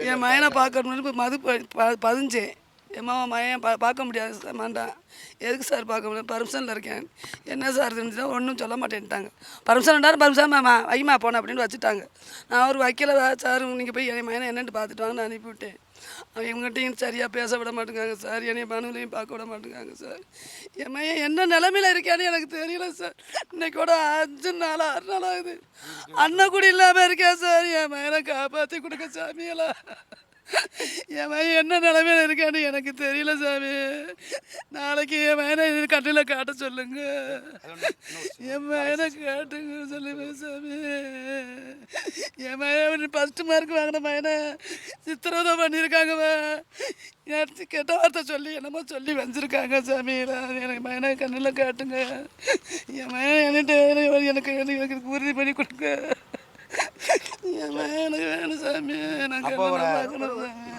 என் மயனை பார்க்கணும்னு மது பதிஞ்சேன். என் மாமா மயன் பார்க்க முடியாது சார் மாண்டான். எதுக்கு சார் பார்க்க முடியாது, பர்மிஷனில் இருக்கேன். என்ன சார் இருந்துச்சுன்னா ஒன்றும் சொல்ல மாட்டேன்ட்டாங்க. பர்மிஷன் மாமா வைமா போனேன் அப்படின்னு வச்சுட்டாங்க. நான் ஒரு வைக்கல சார், நீங்கள் போய் என் மயனை என்னென்னு பார்த்துட்டு வாங்க நான் அனுப்பிவிட்டேன். இவங்ககிட்டையும் சரியாக பேச விட மாட்டேங்காங்க சார், என்னைய மனுவிலையும் பார்க்க விட மாட்டேங்காங்க சார். என் மையன் என்ன நிலமையில் இருக்கான்னு எனக்கு தெரியல சார். இன்னைக்கூட 5 நாள் 6 நாள் ஆகுது. அண்ணன் கூட இல்லாமல் இருக்கேன் சார். என் மயனை காப்பாற்றி கொடுக்க சாமியெல்லாம். என் மயன் என்ன நிலைமையில் இருக்கான்னு எனக்கு தெரியல சாமி. நாளைக்கு என் மயனை கண்ணில் காட்ட சொல்லுங்க. என் மயனை காட்டுங்க சொல்லுங்க சாமி. என் மயன் ஃபஸ்ட்டு மார்க் வாங்கின மயனை சித்திரவதை பண்ணியிருக்காங்க. கெட்ட வார்த்தை சொல்லி என்னமோ சொல்லி வஞ்சிருக்காங்க சாமி. எனக்கு மயனை கண்ணில் காட்டுங்க. என் மயன் என்கிட்ட எனக்கு உறுதி பண்ணி கொடுங்க. எனக்கு வேணும் சாமி. எனக்கு பார்க்கணும் சாமி.